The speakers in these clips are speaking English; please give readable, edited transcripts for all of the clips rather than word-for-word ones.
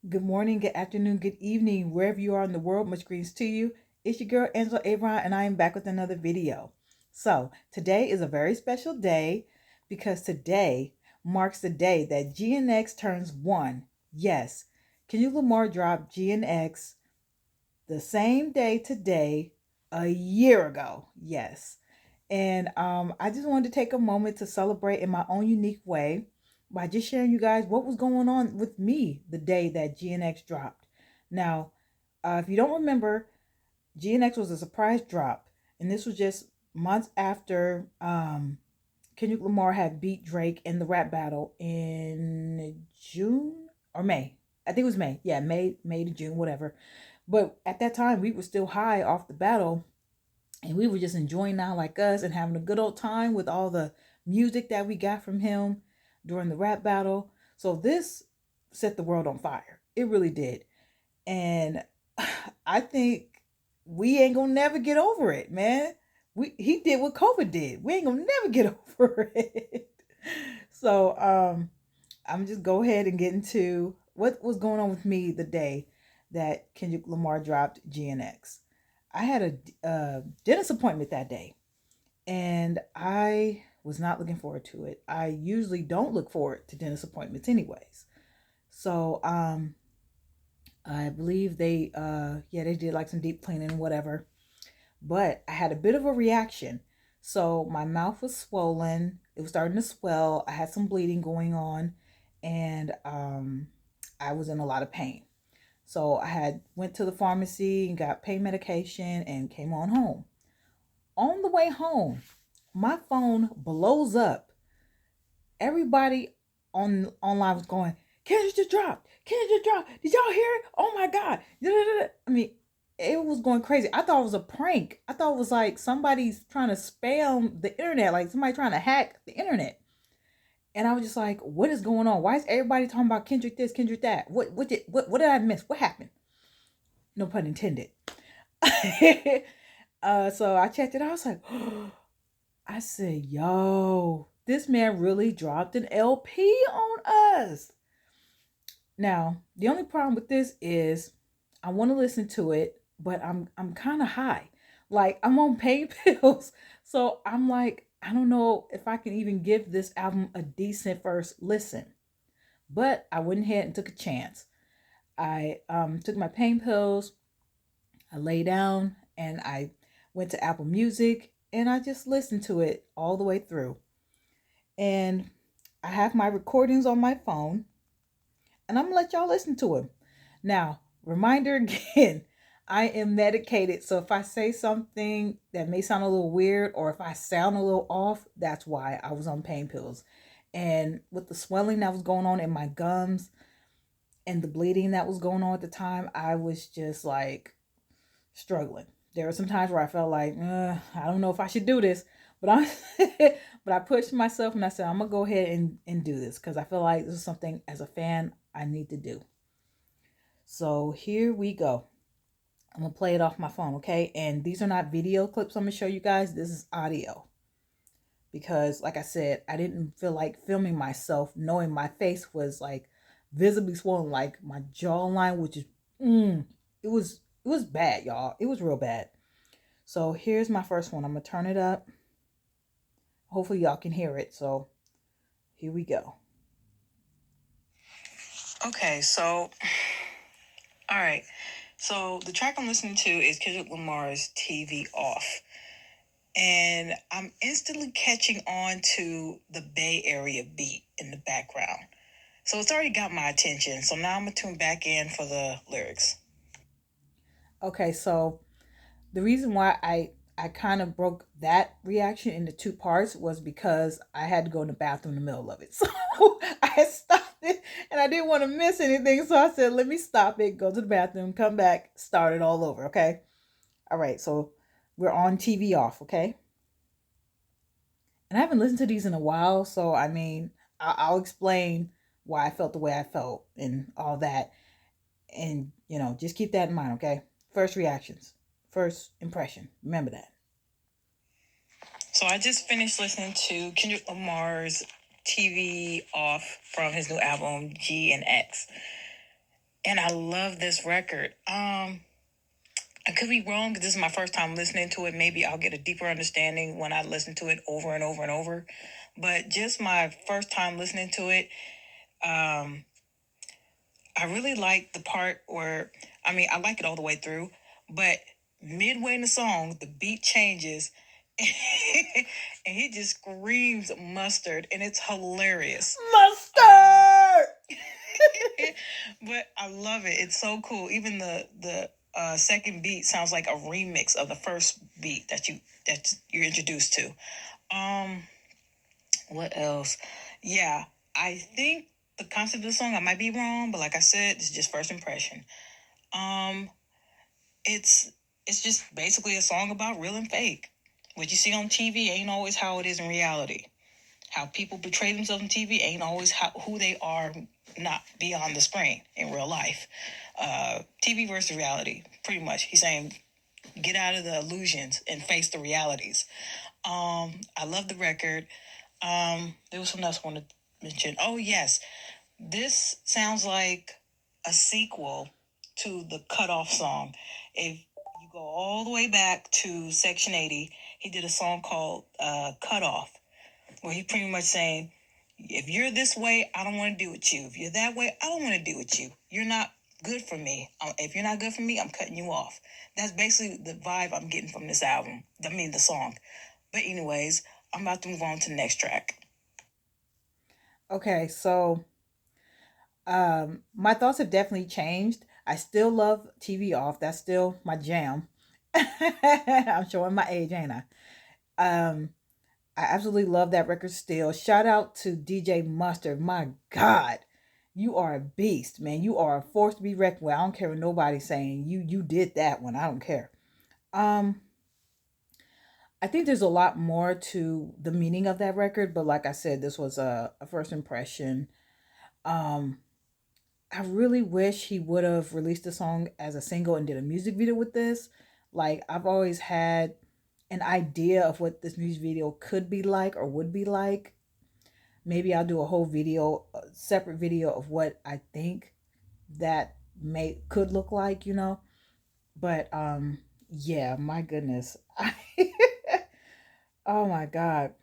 Good morning, good afternoon, good evening, wherever you are in the world. Much greetings to you. It's your girl Angela Avron, and I am back with another video. So today is a very special day because today marks the day that GNX turns one. Yes, Kendrick Lamar dropped GNX the same day today, a year ago. Yes. And I just wanted to take a moment to celebrate in my own unique way by just sharing you guys what was going on with me the day that GNX dropped. Now, if you don't remember, GNX was a surprise drop, and this was just months after Kendrick Lamar had beat Drake in the rap battle in June or May. I think it was May. Yeah, May to June, whatever. But at that time, we were still high off the battle, and we were just enjoying Now Like Us and having a good old time with all the music that we got from him during the rap battle. So this set the world on fire. It really did. And I think we ain't gonna never get over it, man. He did what COVID did. We ain't gonna never get over it. So I'm just go ahead and get into what was going on with me the day that Kendrick Lamar dropped GNX. I had a dentist appointment that day, and I was not looking forward to it. I usually don't look forward to dentist appointments, anyways. So I believe they did like some deep cleaning and whatever, but I had a bit of a reaction. So my mouth was swollen. It was starting to swell. I had some bleeding going on, and I was in a lot of pain. So I had went to the pharmacy and got pain medication and came on home. On the way home, my phone blows up. Everybody on online was going, Kendrick just dropped. Kendrick just dropped. Did y'all hear it? Oh my God. I mean, it was going crazy. I thought it was a prank. I thought it was like somebody's trying to spam the internet, like somebody trying to hack the internet. And I was just like, what is going on? Why is everybody talking about Kendrick this, Kendrick that? What did I miss? What happened? No pun intended. So I checked it. I was like, I said, yo, this man really dropped an LP on us. Now, the only problem with this is I want to listen to it, but I'm kind of high. Like I'm on pain pills. So I'm like, I don't know if I can even give this album a decent first listen. But I went ahead and took a chance. I took my pain pills, I lay down, and I went to Apple Music, and I just listened to it all the way through. And I have my recordings on my phone, and I'm gonna let y'all listen to him. Now, reminder again, I am medicated, so if I say something that may sound a little weird or if I sound a little off, that's why I was on pain pills. And with the swelling that was going on in my gums and the bleeding that was going on at the time, I was just like struggling. There were some times where I felt like, I don't know if I should do this, but I but I pushed myself and I said, I'm gonna go ahead and do this because I feel like this is something as a fan I need to do. So here we go. I'm gonna play it off my phone, okay? And these are not video clips I'm gonna show you guys. This is audio. Because like I said, I didn't feel like filming myself knowing my face was like visibly swollen, like my jawline, which is it was bad, y'all. It was real bad. So here's my first one. I'm gonna turn it up. Hopefully y'all can hear it. So here we go. Okay, so all right. So the track I'm listening to is Kendrick Lamar's TV Off. And I'm instantly catching on to the Bay Area beat in the background. So it's already got my attention. So now I'm gonna tune back in for the lyrics. Okay, so the reason why I kind of broke that reaction into two parts was because I had to go in the bathroom in the middle of it. So I stopped it and I didn't want to miss anything. So I said, let me stop it, go to the bathroom, come back, start it all over. Okay. All right. So we're on TV off. Okay. And I haven't listened to these in a while. So, I mean, I'll explain why I felt the way I felt and all that. And, just keep that in mind. Okay. First reactions, first impression. Remember that. So I just finished listening to Kendrick Lamar's TV Off from his new album GNX. And I love this record. I could be wrong because this is my first time listening to it. Maybe I'll get a deeper understanding when I listen to it over and over and over. But just my first time listening to it, um, I really like the part where, I mean, I like it all the way through, but midway in the song, the beat changes and he just screams mustard, and it's hilarious. Mustard! But I love it. It's so cool. Even the second beat sounds like a remix of the first beat that you're introduced to. Um, what else? Yeah, I think the concept of the song, I might be wrong, but like I said, it's just first impression. Um, it's it's just basically a song about real and fake. What you see on TV ain't always how it is in reality. How people portray themselves on TV ain't always who they are, not beyond the screen in real life. TV versus reality, pretty much. He's saying get out of the illusions and face the realities. I love the record. There was something else I wanted to mention. Oh yes, this sounds like a sequel to the Cutoff song. If you go all the way back to Section 80, he did a song called Cutoff, where he pretty much saying, if you're this way, I don't want to deal with you. If you're that way, I don't want to deal with you. You're not good for me. If you're not good for me, I'm cutting you off. That's basically the vibe I'm getting from this album. I mean, the song. But anyways, I'm about to move on to the next track. Okay, so my thoughts have definitely changed. I still love TV Off. That's still my jam. I'm showing my age, ain't I? Um, I absolutely love that record still. Shout out to DJ Mustard. My God, you are a beast, man. You are a force to be reckoned with. I don't care what nobody's saying. You did that one. I don't care. Um, I think there's a lot more to the meaning of that record, but like I said, this was a first impression. Um, I really wish he would have released the song as a single and did a music video with this. Like, I've always had an idea of what this music video could be like or would be like. Maybe I'll do a whole video, a separate video of what I think that could look like, you know. But yeah, my goodness. Oh my God.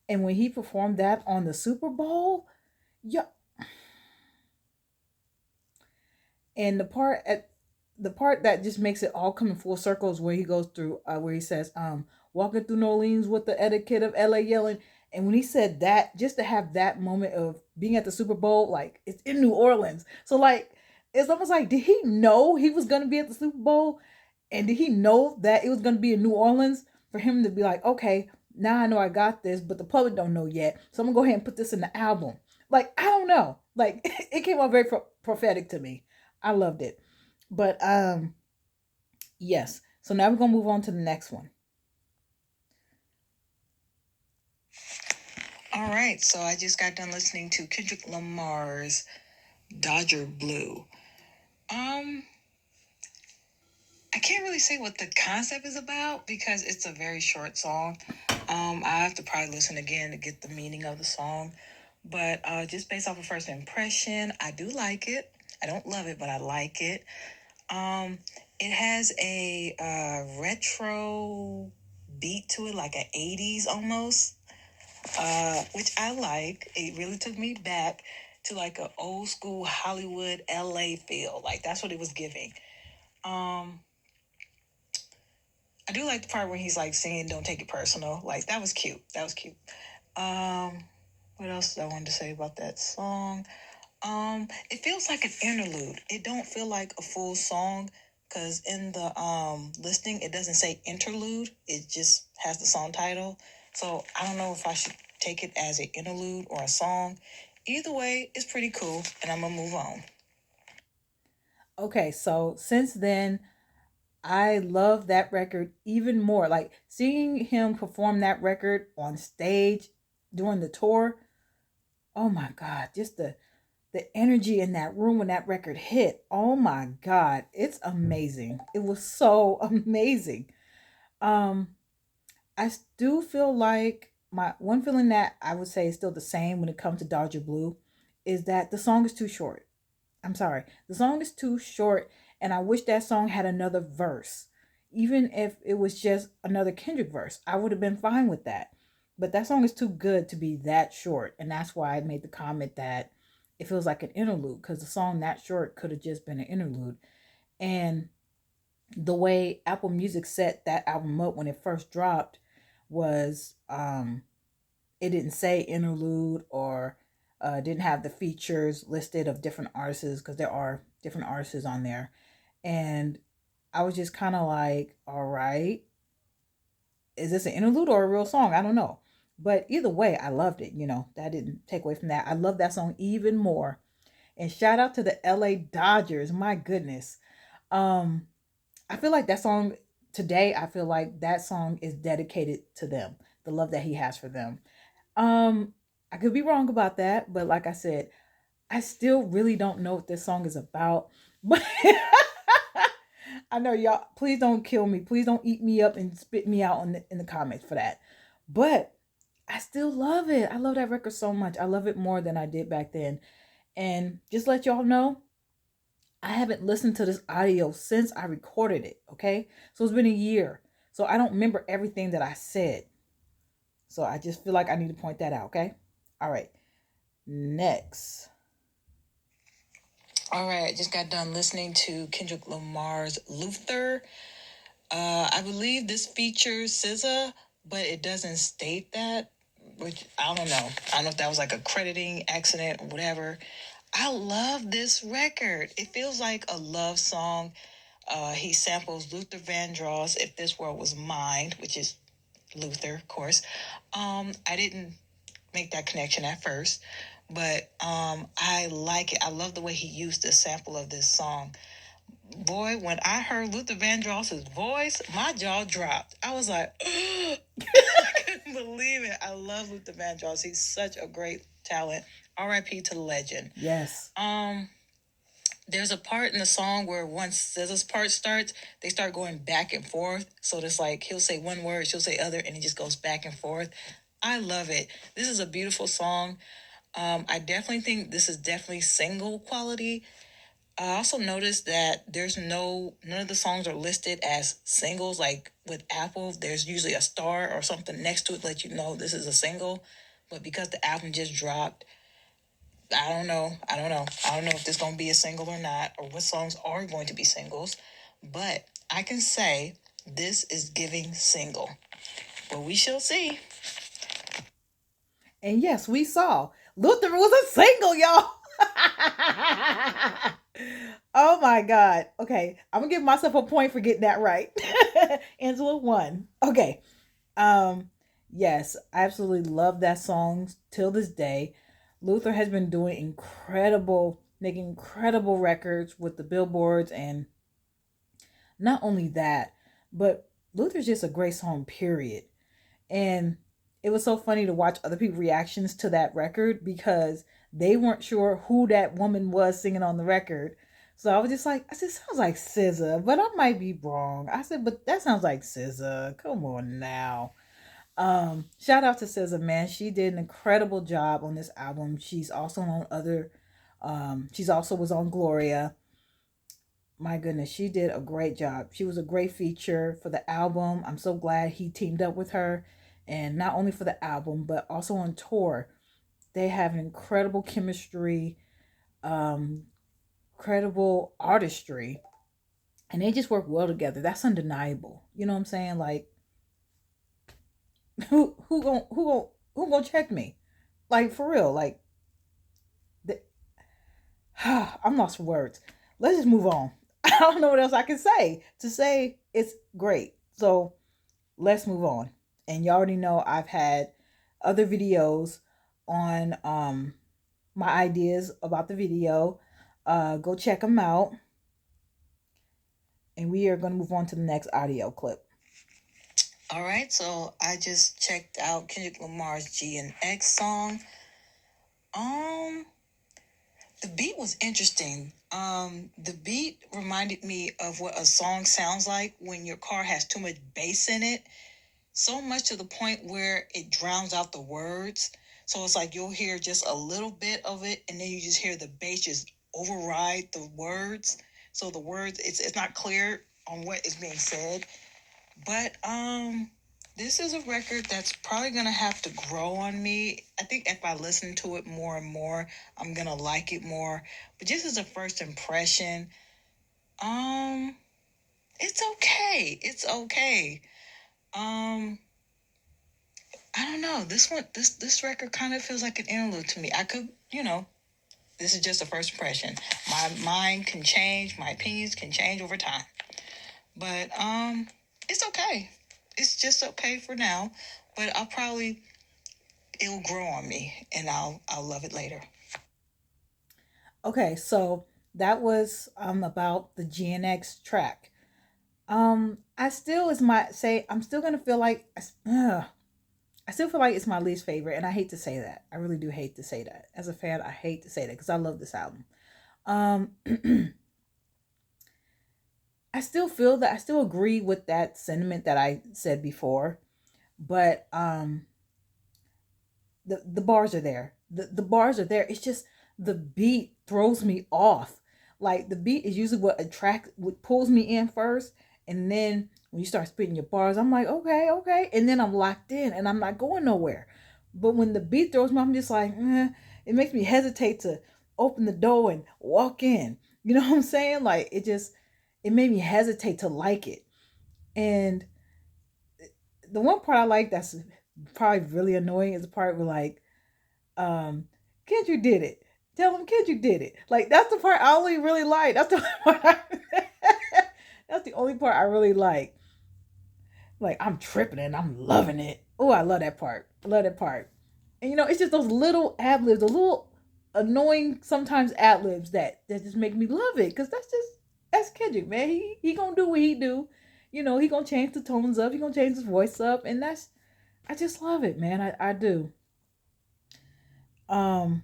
And when he performed that on the Super Bowl, yeah, and the part that just makes it all come in full circle is where he goes through where he says walking through New Orleans with the etiquette of LA yelling. And when he said that, just to have that moment of being at the Super Bowl, like it's in New Orleans, so like it's almost like, did he know he was going to be at the Super Bowl, and did he know that it was going to be in New Orleans for him to be like, okay, now I know I got this, but the public don't know yet, so I'm gonna go ahead and put this in the album. Like, I don't know, like it came out very prophetic to me. I loved it. But yes. So now we're gonna move on to the next one. All right. So I just got done listening to Kendrick Lamar's Dodger Blue. I can't really say what the concept is about because it's a very short song. I have to probably listen again to get the meaning of the song. But just based off of first impression, I do like it. I don't love it, but I like it. It has a retro beat to it, like an 80s almost, which I like. It really took me back to like an old school Hollywood LA feel. Like that's what it was giving. I do like the part where he's like singing "Don't Take It Personal." Like that was cute. That was cute. What else did I wanted to say about that song? It feels like an interlude. It don't feel like a full song because in the listing it doesn't say interlude. It just has the song title. So I don't know if I should take it as an interlude or a song. Either way, it's pretty cool, and I'm gonna move on. Okay, so since then, I love that record even more. Like seeing him perform that record on stage during the tour. Oh my God, just the energy in that room when that record hit. Oh my God, it's amazing. It was so amazing. Um, I do feel like my one feeling that I would say is still the same when it comes to Dodger Blue is that the song is too short. I'm sorry, the song is too short, and I wish that song had another verse. Even if it was just another Kendrick verse, I would have been fine with that. But that song is too good to be that short, and that's why I made the comment that it feels like an interlude, because the song that short could have just been an interlude. And the way Apple Music set that album up when it first dropped was it didn't say interlude, or didn't have the features listed of different artists, because there are different artists on there. And I was just kind of like, all right, is this an interlude or a real song? I don't know. But either way, I loved it. That didn't take away from that. I love that song even more. And shout out to the LA Dodgers. My goodness. Um, I feel like that song today, I feel like that song is dedicated to them, the love that he has for them. Um, I could be wrong about that, but like I said, I still really don't know what this song is about. But I know y'all, please don't kill me. Please don't eat me up and spit me out in the comments for that. But I still love it. I love that record so much. I love it more than I did back then. And just let y'all know, I haven't listened to this audio since I recorded it, okay? So it's been a year. So I don't remember everything that I said. So I just feel like I need to point that out, okay? All right. Next. All right, I just got done listening to Kendrick Lamar's Luther. I believe this features SZA, but it doesn't state that, which I don't know. I don't know if that was like a crediting accident or whatever. I love this record. It feels like a love song. He samples Luther Vandross, If This World Was Mine, which is Luther, of course. I didn't make that connection at first, but I like it. I love the way he used the sample of this song. Boy, when I heard Luther Vandross's voice, my jaw dropped. I was like, I couldn't believe it. I love Luther Vandross. He's such a great talent. R.I.P. to the legend. Yes. There's a part in the song where once SZA's part starts, they start going back and forth. So it's like he'll say one word, she'll say other, and it just goes back and forth. I love it. This is a beautiful song. I definitely think this is definitely single quality. I also noticed that none of the songs are listed as singles. Like with Apple, there's usually a star or something next to it to let you know this is a single. But because the album just dropped, I don't know. I don't know. I don't know if this is going to be a single or not, or what songs are going to be singles. But I can say this is giving single. But we shall see. And yes, we saw Luther was a single, y'all. Oh my God. Okay, I'm gonna give myself a point for getting that right. Angela won. Okay. Yes, I absolutely love that song till this day. Luther has been making incredible records with the billboards, and not only that, but Luther's just a great song, period. And it was so funny to watch other people's reactions to that record, because they weren't sure who that woman was singing on the record. So I was just like, I said, sounds like SZA, but I might be wrong. I said, but that sounds like SZA. Come on now. Shout out to SZA, man. She did an incredible job on this album. She's also on other, she's also was on Gloria. My goodness, she did a great job. She was a great feature for the album. I'm so glad he teamed up with her, and not only for the album, but also on tour. They have an incredible chemistry, incredible artistry, and they just work well together. That's undeniable. You know what I'm saying? Like, who gonna check me? Like, for real? Like, the, I'm lost for words. Let's just move on. I don't know what else I can say to say it's great. So let's move on. And you already know I've had other videos on my ideas about the video. Go check them out. And we are going to move on to the next audio clip. All right, so I just checked out Kendrick Lamar's GNX song. The beat was interesting. The beat reminded me of what a song sounds like when your car has too much bass in it. So much to the point where it drowns out the words. So it's like you'll hear just a little bit of it, and then you just hear the bass just override the words. So the words, it's not clear on what is being said. But this is a record that's probably gonna have to grow on me. I think if I listen to it more and more, I'm gonna like it more. But just as a first impression, um, it's okay. It's okay. Um, I don't know. This record kind of feels like an interlude to me. I could, this is just a first impression. My mind can change. My opinions can change over time. But it's okay. It's just okay for now. But it'll grow on me, and I'll love it later. Okay, so that was about the GNX track. I still is my say I'm still gonna feel like I still feel like it's my least favorite, and I hate to say that. I really do hate to say that. As a fan, I hate to say that because I love this album. Um, I still feel that I still agree with that sentiment that I said before, but the bars are there. The bars are there. It's just the beat throws me off. Like the beat is usually what pulls me in first, and then when you start spitting your bars, I'm like, okay, okay, and then I'm locked in, and I'm not going nowhere. But when the beat throws me, I'm just like, it makes me hesitate to open the door and walk in. You know what I'm saying? Like it made me hesitate to like it. And the one part I like that's probably really annoying is the part where like um Kendrick did it. Tell him Kendrick did it. Like that's the part I only really like. That's the only part that's the only part I really like. Like I'm tripping and I'm loving it. Oh, I love that part. I love that part. And it's just those little ad libs, the little annoying sometimes ad libs that just make me love it. Cause that's Kendrick, man. He gonna do what he do. He gonna change the tones up. He gonna change his voice up, and I just love it, man. I do. Um,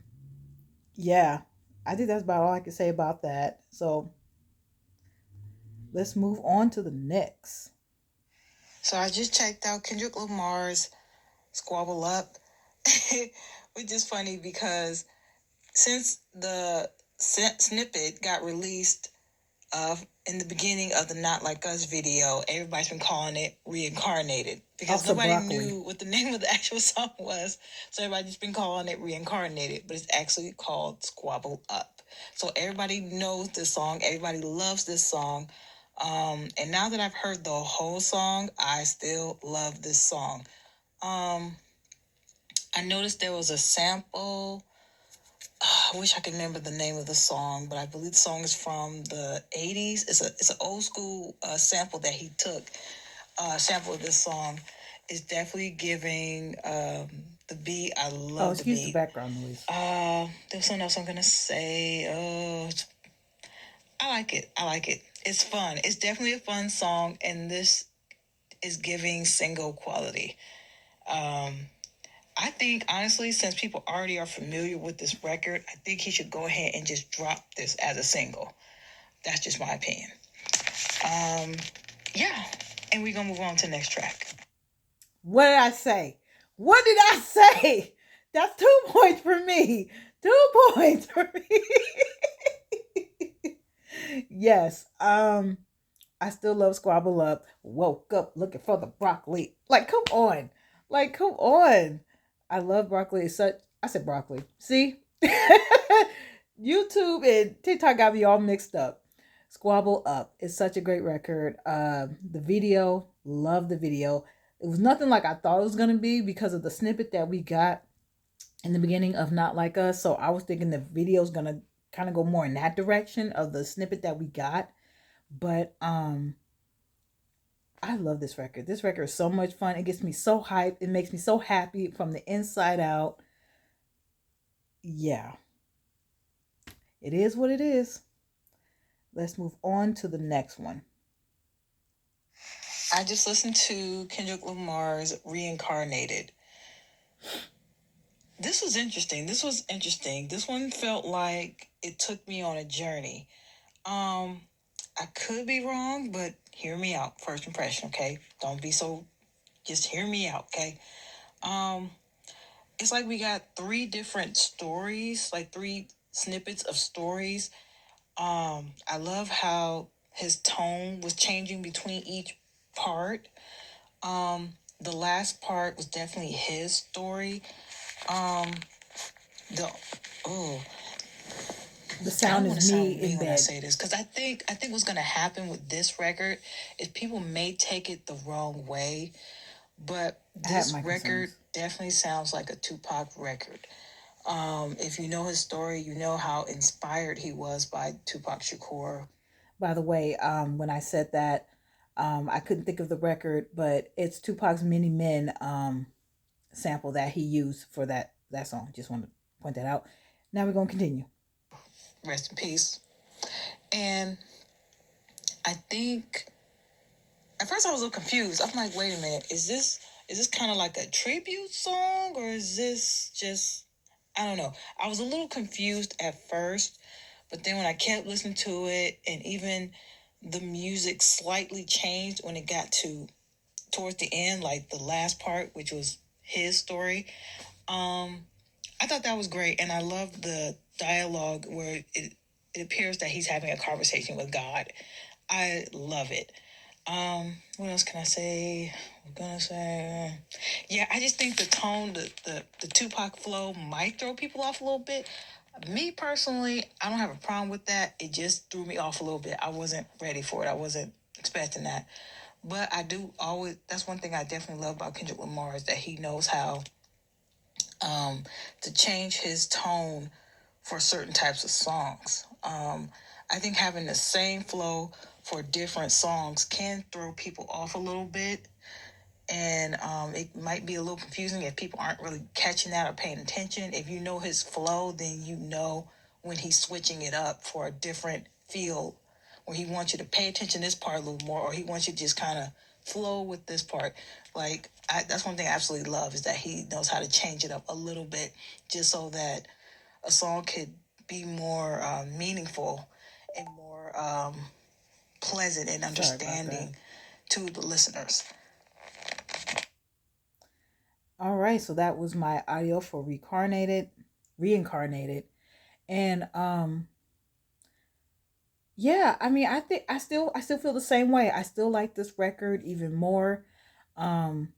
yeah, I think that's about all I can say about that. So let's move on to the next. So I just checked out Kendrick Lamar's Squabble Up, which is funny because since the snippet got released in the beginning of the Not Like Us video, everybody's been calling it Reincarnated because also nobody knew what the name of the actual song was. So everybody's just been calling it Reincarnated, but it's actually called Squabble Up. So everybody knows this song. Everybody loves this song. And now that I've heard the whole song, I still love this song. I noticed there was a sample. I wish I could remember the name of the song, but I believe the song is from the 80s. It's an old school sample that he took. Sample of this song is definitely giving the beat. I love the beat. Excuse the background noise. There's something else I'm gonna say. I like it. I like it. It's fun. It's definitely a fun song, and this is giving single quality. I think, honestly, since people already are familiar with this record, I think he should go ahead and just drop this as a single. That's just my opinion. Yeah. And we're going to move on to the next track. What did I say? What did I say? That's 2 points for me. 2 points for me. Yes. I still love Squabble Up. Woke up looking for the broccoli. Like, come on. Like, come on. I love broccoli. It's such. I said broccoli. See? YouTube and TikTok got me all mixed up. Squabble Up is such a great record. The video, love the video. It was nothing like I thought it was gonna be because of the snippet that we got in the beginning of Not Like Us. So I was thinking the video is gonna kind of go more in that direction of the snippet that we got. But I love this record. This record is so much fun. It gets me so hyped. It makes me so happy from the inside out. Yeah. It is what it is. Let's move on to the next one. I just listened to Kendrick Lamar's Reincarnated. This was interesting. This one felt like it took me on a journey. I could be wrong, but hear me out. First impression, okay? Don't be so. Just hear me out, okay? It's like we got 3 different stories, like 3 snippets of stories. I love how his tone was changing between each part. The last part was definitely his story. Um, the oh, The I sound don't is want to me sound in mean when I bed. say this because I think what's gonna happen with this record is people may take it the wrong way, but I had this my record concerns. definitely sounds like a Tupac record. If you know his story, you know how inspired he was by Tupac Shakur. By the way, when I said that, I couldn't think of the record, but it's Tupac's Many Men sample that he used for that song. Just want to point that out. Now we're gonna continue. Rest in peace. And I think at first I was a little confused. I'm like, wait a minute, is this kind of like a tribute song or is this just I don't know. I was a little confused at first, but then when I kept listening to it and even the music slightly changed when it got to towards the end, like the last part, which was his story. Um, I thought that was great, and I love the dialogue where it appears that he's having a conversation with God. I love it. What else can I say? I'm gonna say, yeah, I just think the tone, the Tupac flow might throw people off a little bit. Me personally, I don't have a problem with that. It just threw me off a little bit. I wasn't ready for it. I wasn't expecting that. But I do always. That's one thing I definitely love about Kendrick Lamar is that he knows how to change his tone for certain types of songs. I think having the same flow for different songs can throw people off a little bit. And it might be a little confusing if people aren't really catching that or paying attention. If you know his flow, then you know when he's switching it up for a different feel, where he wants you to pay attention to this part a little more, or he wants you to just kind of flow with this part. That's one thing I absolutely love is that he knows how to change it up a little bit, just so that a song could be more meaningful and more pleasant and Sorry about that. understanding to the listeners. All right, so that was my audio for reincarnated, and yeah, I mean, I think I still feel the same way. I still like this record even more. Um,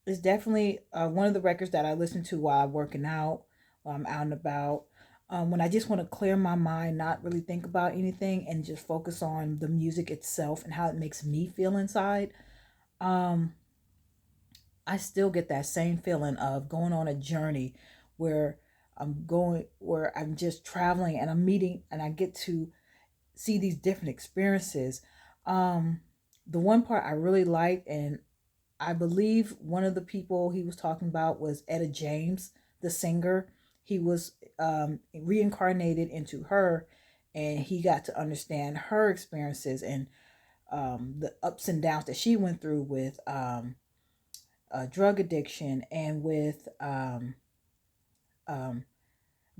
it's definitely one of the records that I listen to while I'm working out, while I'm out and about. When I just want to clear my mind, not really think about anything, and just focus on the music itself and how it makes me feel inside. Um, I still get that same feeling of going on a journey where where I'm just traveling and I'm meeting and I get to see these different experiences. Um, the one part I really liked, and I believe one of the people he was talking about was Etta James, the singer. He was reincarnated into her, and he got to understand her experiences and the ups and downs that she went through with drug addiction and with um,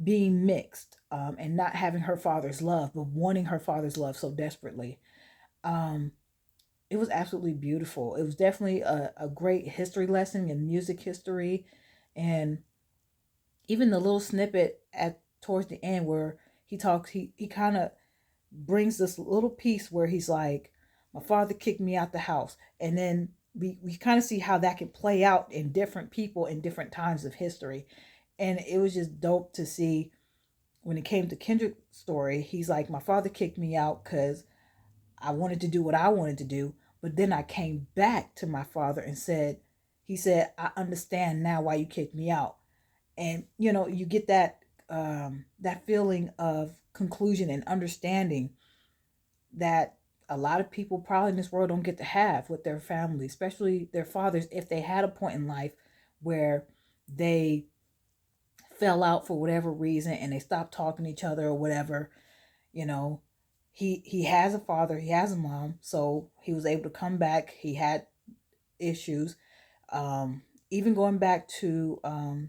being mixed and not having her father's love, but wanting her father's love so desperately. Um, it was absolutely beautiful. It was definitely a great history lesson in music history, and even the little snippet at towards the end where he kind of brings this little piece where he's like, my father kicked me out the house, and then we kind of see how that can play out in different people in different times of history, and it was just dope to see when it came to Kendrick's story. He's like, my father kicked me out because I wanted to do what I wanted to do. But then I came back to my father and he said, I understand now why you kicked me out. And, you get that feeling of conclusion and understanding that a lot of people probably in this world don't get to have with their family, especially their fathers, if they had a point in life where they fell out for whatever reason and they stopped talking to each other or whatever. you know he has a father, he has a mom, so he was able to come back. He had issues, um even going back to,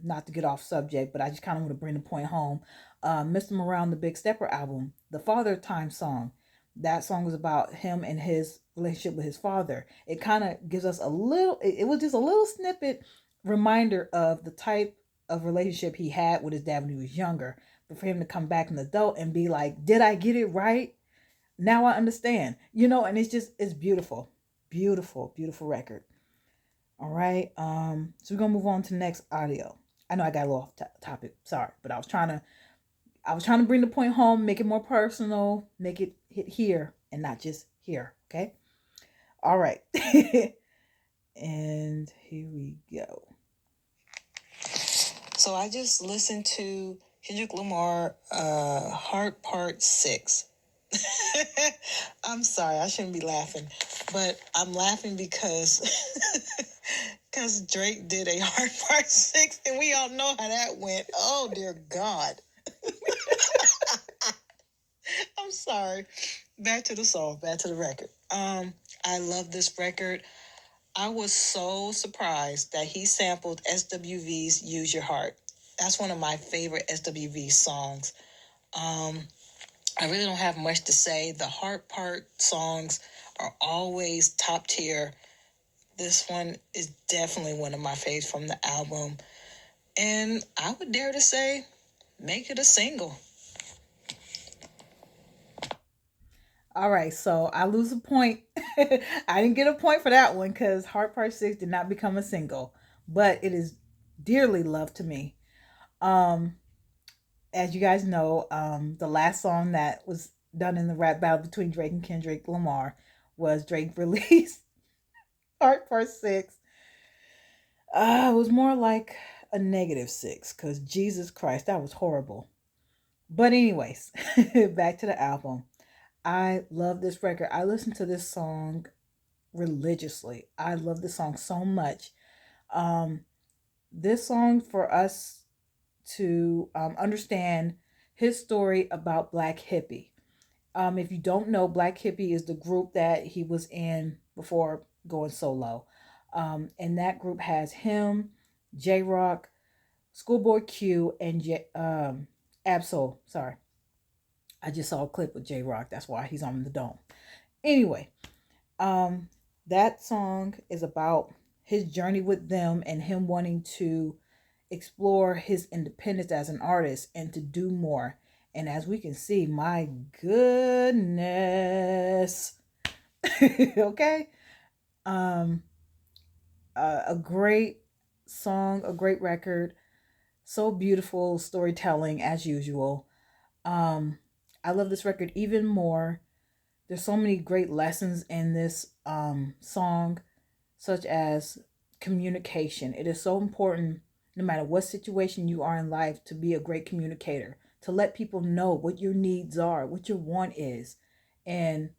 not to get off subject, but I just kind of want to bring the point home. Mr. Morale, the Big Stepper album, the Father Time song, that song was about him and his relationship with his father. It kind of gives us it was just a little snippet reminder of the type of relationship he had with his dad when he was younger, for him to come back an adult and be like, did I get it right? Now I understand, and it's beautiful, beautiful, beautiful record. All right. So we're gonna move on to the next audio. I know I got a little off topic, sorry, but I was trying to bring the point home, make it more personal, make it hit here and not just here. Okay. All right. And here we go. So I just listened to Kendrick Lamar, Heart Part 6. I'm sorry, I shouldn't be laughing, but I'm laughing because Drake did a Heart Part 6, and we all know how that went. Oh, dear God. I'm sorry. Back to the song, back to the record. I love this record. I was so surprised that he sampled SWV's Use Your Heart. That's one of my favorite SWV songs. I really don't have much to say. The heart part songs are always top tier. This one is definitely one of my faves from the album. And I would dare to say, make it a single. All right, so I lose a point. I didn't get a point for that one because Heart Part 6 did not become a single, but it is dearly loved to me. Um, as you guys know, the last song that was done in the rap battle between Drake and Kendrick Lamar was Drake released Heart Part 6. It was more like a -6 because Jesus Christ, that was horrible. But, anyways, back to the album. I love this record. I listen to this song religiously. I love this song so much. Um, this song for us to understand his story about Black Hippie. If you don't know, Black Hippie is the group that he was in before going solo. And that group has him, J Rock, Schoolboy Q, and Absol. Sorry. I just saw a clip with J Rock. That's why he's on the dome. Anyway, um, that song is about his journey with them and him wanting to explore his independence as an artist and to do more. And as we can see, my goodness. Okay. Um, a great song, a great record, so beautiful storytelling as usual. Um, I love this record even more. There's so many great lessons in this song, such as communication. It is so important, no matter what situation you are in life, to be a great communicator, to let people know what your needs are, what your want is, and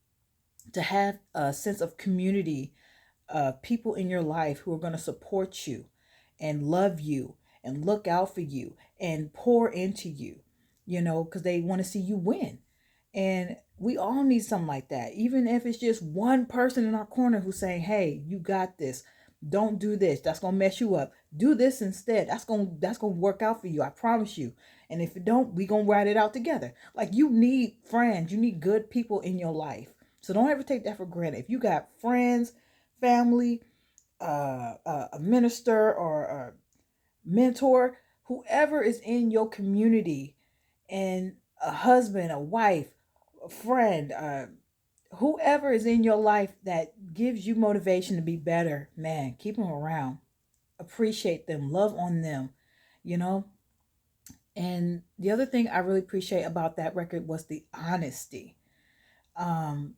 to have a sense of community, people in your life who are going to support you and love you and look out for you and pour into you, because they want to see you win. And we all need something like that, even if it's just one person in our corner who's saying, hey, you got this. Don't do this. That's gonna mess you up. Do this instead. That's gonna work out for you. I promise you. And if it don't, we gonna ride it out together. Like, you need friends. You need good people in your life. So don't ever take that for granted. If you got friends, family, a minister or a mentor, whoever is in your community, and a husband, a wife, a friend, whoever is in your life that gives you motivation to be better, man, keep them around. Appreciate them, love on them, you know? And the other thing I really appreciate about that record was the honesty. Um,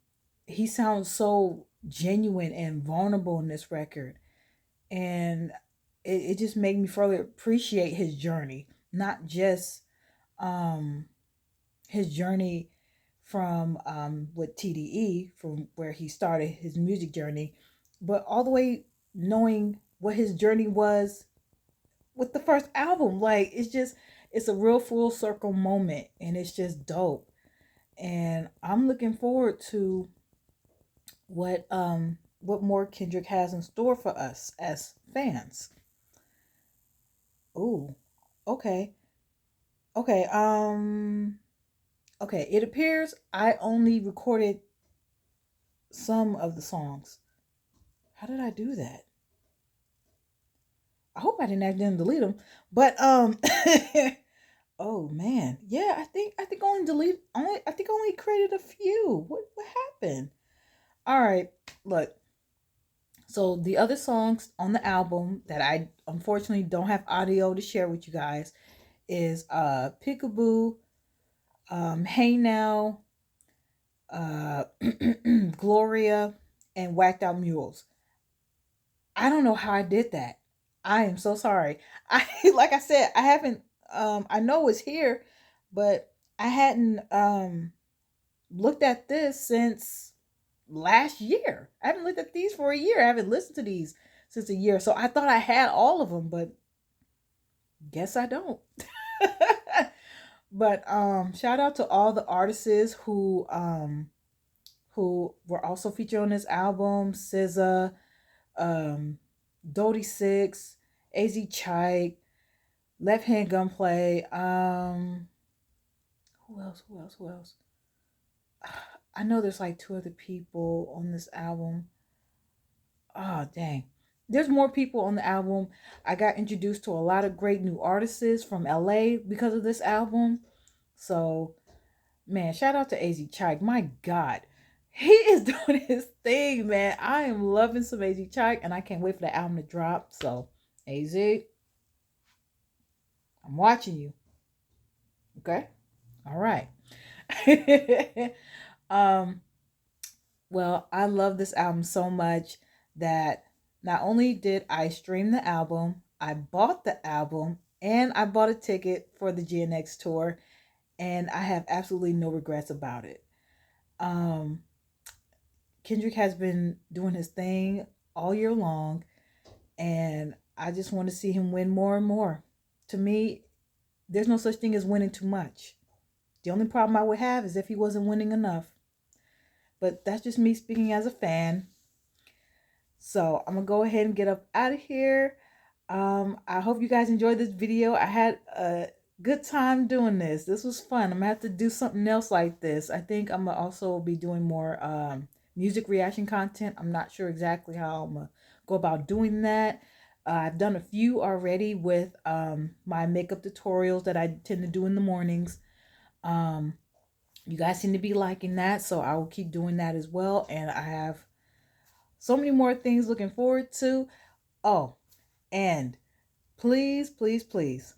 he sounds so genuine and vulnerable in this record. And it just made me further appreciate his journey, not just um, his journey from with TDE, from where he started his music journey, but all the way knowing what his journey was with the first album. Like, it's a real full circle moment, and it's just dope. And I'm looking forward to what more Kendrick has in store for us as fans. Ooh, okay. Okay, okay, it appears I only recorded some of the songs. How did I do that? I hope I didn't accidentally delete them. But Oh man, yeah. I think I think I only created a few. What happened? All right, look. So the other songs on the album that I unfortunately don't have audio to share with you guys is Peekaboo, Hey Now, uh Gloria, and Whacked Out Mules. I don't know how I did that. I am so sorry. I like I said, I haven't I know it's here, but I hadn't looked at this since last year. I haven't looked at these for a year. I haven't listened to these since a year. So I thought I had all of them, but guess I don't. But shout out to all the artists who were also featured on this album. SZA, um Dodie Six, AZ Chike, Left Hand Gunplay, who else? I know there's like two other people on this album. Oh dang. There's more people on the album. I got introduced to a lot of great new artists from LA because of this album. So man, shout out to AZ Chike. My God. He is doing his thing, man. I am loving some AZ Chike and I can't wait for the album to drop. So AZ, I'm watching you. Okay? All right. um Well, I love this album so much that not only did I stream the album, I bought the album and I bought a ticket for the GNX tour, and I have absolutely no regrets about it. Um, Kendrick has been doing his thing all year long, and I just want to see him win more and more. To me, there's no such thing as winning too much. The only problem I would have is if he wasn't winning enough. But that's just me speaking as a fan. So I'm gonna go ahead and get up out of here. I hope you guys enjoyed this video. I had a good time doing this. This was fun. I'm gonna have to do something else like this. I think I'm gonna also be doing more music reaction content. I'm not sure exactly how I'm gonna go about doing that. I've done a few already with my makeup tutorials that I tend to do in the mornings. Um, you guys seem to be liking that, so I will keep doing that as well. And I have so many more things looking forward to. Oh, and please, please, please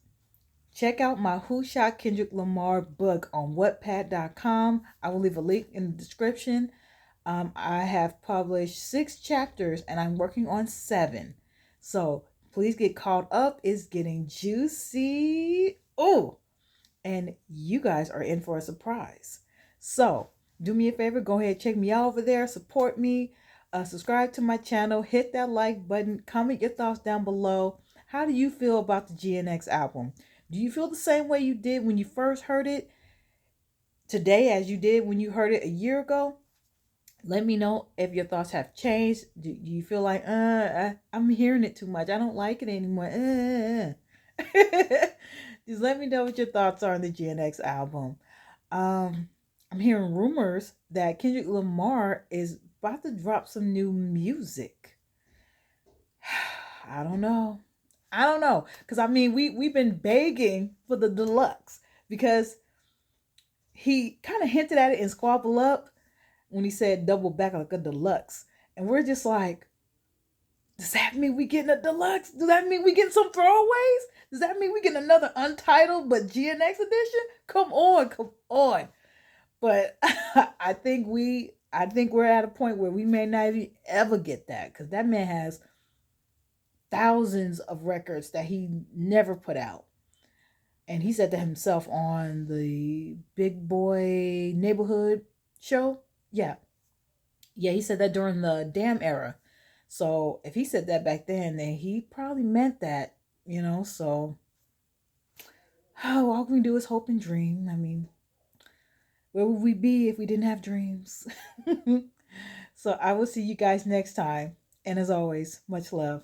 check out my Who Shot Kendrick Lamar book on Wattpad.com. I will leave a link in the description. I have published 6 chapters and I'm working on 7. So please get caught up. It's getting juicy. Oh, and you guys are in for a surprise. So do me a favor, go ahead, check me out over there, support me, subscribe to my channel, hit that like button, comment your thoughts down below. How do you feel about the GNX album? Do you feel the same way you did when you first heard it today as you did when you heard it a year ago? Let me know if your thoughts have changed. Do you feel like, I'm hearing it too much, I don't like it anymore? Just let me know what your thoughts are on the GNX album. Um, I'm hearing rumors that Kendrick Lamar is about to drop some new music. I don't know. I don't know. Because I mean, we've been begging for the deluxe because he kind of hinted at it in Squabble Up when he said double back like a deluxe. And we're just like, does that mean we getting a deluxe? Does that mean we getting some throwaways? Does that mean we getting another untitled but GNX edition? Come on, come on. But I think we're at a point where we may not even ever get that because that man has thousands of records that he never put out. And he said that himself on the Big Boy Neighborhood show. Yeah. Yeah, he said that during the Damn era. So if he said that back then he probably meant that, you know. So all we can do is hope and dream. I mean, where would we be if we didn't have dreams? So I will see you guys next time. And as always, much love.